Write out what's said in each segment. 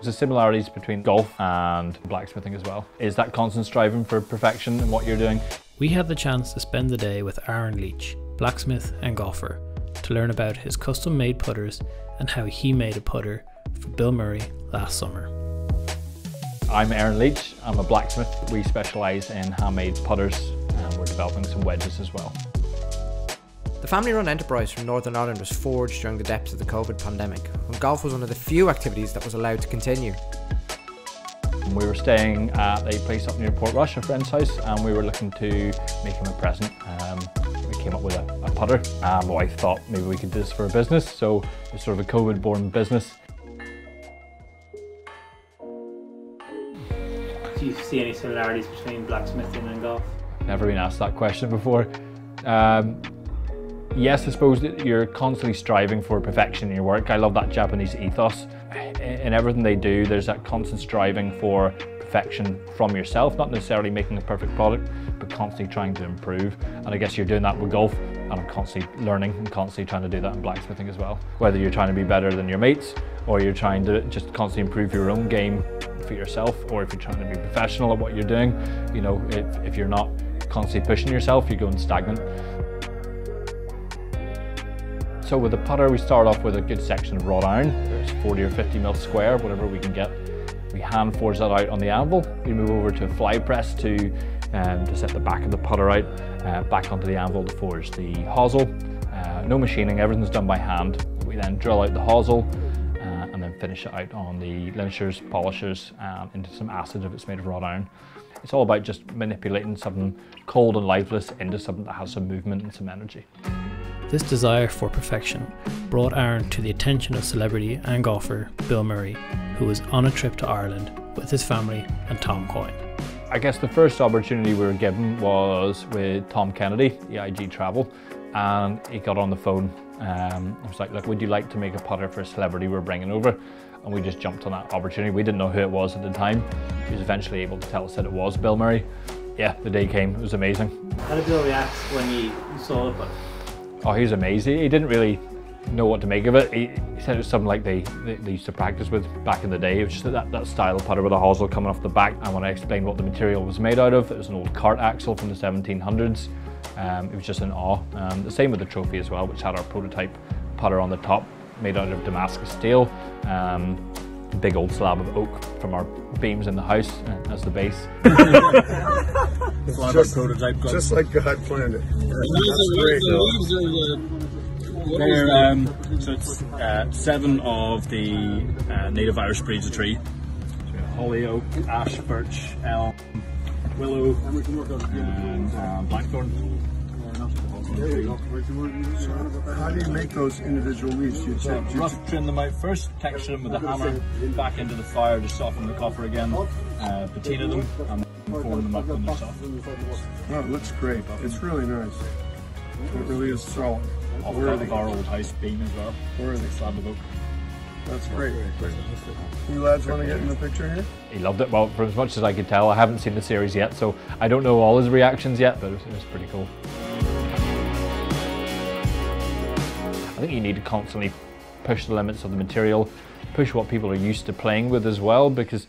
The similarities between golf and blacksmithing as well is that constant striving for perfection in what you're doing. We had the chance to spend the day with Aaron Leech, blacksmith and golfer, to learn about his custom-made putters and how he made a putter for Bill Murray last summer. I'm Aaron Leech, I'm a blacksmith. We specialise in handmade putters and we're developing some wedges as well. The family-run enterprise from Northern Ireland was forged during the depths of the COVID pandemic, when golf was one of the few activities that was allowed to continue. We were staying at a place up near Portrush, a friend's house, and we were looking to make him a present. We came up with a putter, and my wife thought maybe we could do this for a business, so it's sort of a COVID-born business. Do you see any similarities between blacksmithing and golf? Never been asked that question before. Yes, I suppose that you're constantly striving for perfection in your work. I love that Japanese ethos. In everything they do, there's that constant striving for perfection from yourself, not necessarily making a perfect product, but constantly trying to improve. And I guess you're doing that with golf, and I'm constantly learning and constantly trying to do that in blacksmithing as well. Whether you're trying to be better than your mates, or you're trying to just constantly improve your own game for yourself, or if you're trying to be professional at what you're doing, you know, if you're not constantly pushing yourself, you're going stagnant. So with the putter, we start off with a good section of wrought iron. There's 40 or 50 mil square, whatever we can get. We hand forge that out on the anvil. We move over to a fly press to set the back of the putter out, back onto the anvil to forge the hosel. No machining, everything's done by hand. We then drill out the hosel and then finish it out on the linishers, polishers, into some acid if it's made of wrought iron. It's all about just manipulating something cold and lifeless into something that has some movement and some energy. This desire for perfection brought Aaron to the attention of celebrity and golfer Bill Murray, who was on a trip to Ireland with his family and Tom Coyne. I guess the first opportunity we were given was with Tom Kennedy, EIG Travel, and he got on the phone. He was like, look, would you like to make a putter for a celebrity we're bringing over? And we just jumped on that opportunity. We didn't know who it was at the time. He was eventually able to tell us that it was Bill Murray. Yeah, the day came, it was amazing. How did Bill react when you saw it? Oh, he was amazing. He didn't really know what to make of it. He said it was something like they used to practice with back in the day. It was just that style of putter with a hosel coming off the back. And when I explained what the material was made out of, it was an old cart axle from the 1700s. It was just in awe. The same with the trophy as well, which had our prototype putter on the top, made out of Damascus steel. Big old slab of oak from our beams in the house as the base. Just like God planned it. So it's 7 of the native Irish breeds of tree. So holly, oak, ash, birch, elm, willow, and blackthorn. So how do you make those individual leaves? So rough trim them out first, texture them with a hammer, back into the fire to soften the copper again, patina them, and form them up when they're soft. Oh, it looks great. It's really nice. It really is solid. Off of our old house beam as well. Worthy. Slab of oak. That's great. You lads want to get in the picture here? He loved it. Well, for as much as I could tell, I haven't seen the series yet, so I don't know all his reactions yet, but it was pretty cool. I think you need to constantly push the limits of the material, push what people are used to playing with as well, because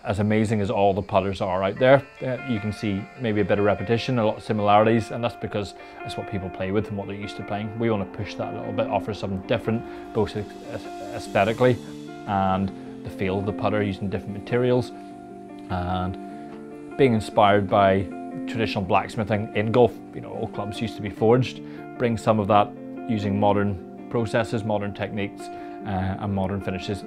as amazing as all the putters are out there, you can see maybe a bit of repetition, a lot of similarities, and that's because it's what people play with and what they're used to playing. We want to push that a little bit, offer something different, both aesthetically and the feel of the putter, using different materials, and being inspired by traditional blacksmithing in golf. You know, old clubs used to be forged. Bring some of that using modern processes, modern techniques, and modern finishes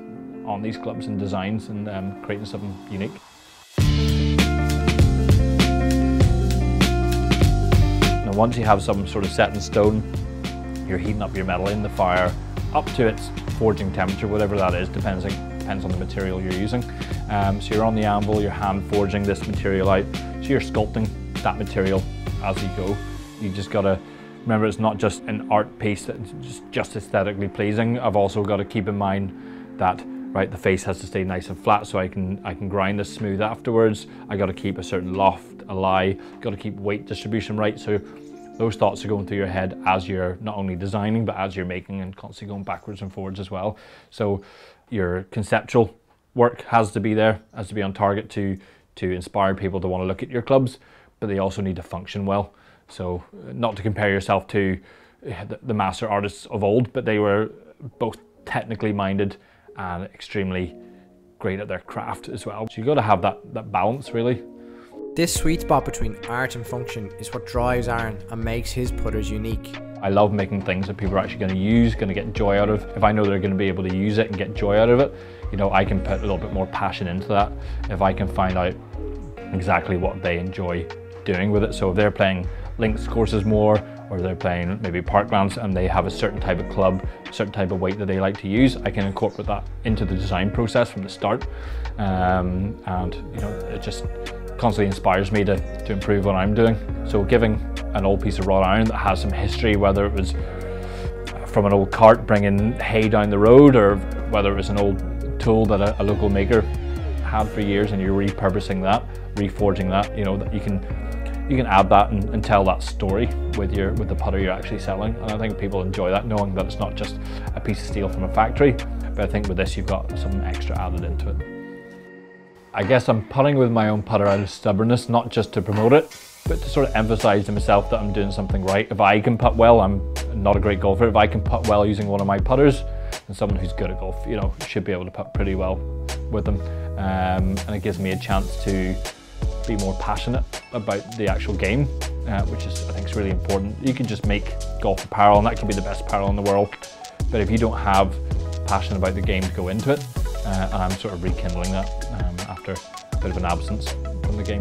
on these clubs and designs, and creating something unique. Now once you have something sort of set in stone, you're heating up your metal in the fire up to its forging temperature, whatever that is, depends on the material you're using. So you're on the anvil, you're hand forging this material out, so you're sculpting that material as you go. You just gotta remember, it's not just an art piece that's just aesthetically pleasing. I've also got to keep in mind that, right, the face has to stay nice and flat so I can grind this smooth afterwards. I got to keep a certain loft, a lie, got to keep weight distribution right. So those thoughts are going through your head as you're not only designing, but as you're making, and constantly going backwards and forwards as well. So your conceptual work has to be there, has to be on target to inspire people to want to look at your clubs, but they also need to function well. So not to compare yourself to the master artists of old, but they were both technically minded and extremely great at their craft as well. So you've got to have that balance, really. This sweet spot between art and function is what drives Aaron and makes his putters unique. I love making things that people are actually going to use, going to get joy out of. If I know they're going to be able to use it and get joy out of it, you know, I can put a little bit more passion into that if I can find out exactly what they enjoy doing with it. So if they're playing links courses more, or they're playing maybe parklands and they have a certain type of club, a certain type of weight that they like to use, I can incorporate that into the design process from the start. And you know, it just constantly inspires me to improve what I'm doing. So giving an old piece of wrought iron that has some history, whether it was from an old cart bringing hay down the road, or whether it was an old tool that a local maker had for years and you're repurposing that, reforging that, you know, that you can add that and tell that story with the putter you're actually selling. And I think people enjoy that, knowing that it's not just a piece of steel from a factory, but I think with this you've got something extra added into it. I guess I'm putting with my own putter out of stubbornness, not just to promote it, but to sort of emphasize to myself that I'm doing something right. If I can putt well, I'm not a great golfer. If I can putt well using one of my putters, then someone who's good at golf, you know, should be able to putt pretty well with them. And it gives me a chance to be more passionate about the actual game, which is, I think, is really important. You can just make golf apparel, and that can be the best apparel in the world, but if you don't have passion about the game to go into it, and I'm sort of rekindling that after a bit of an absence from the game.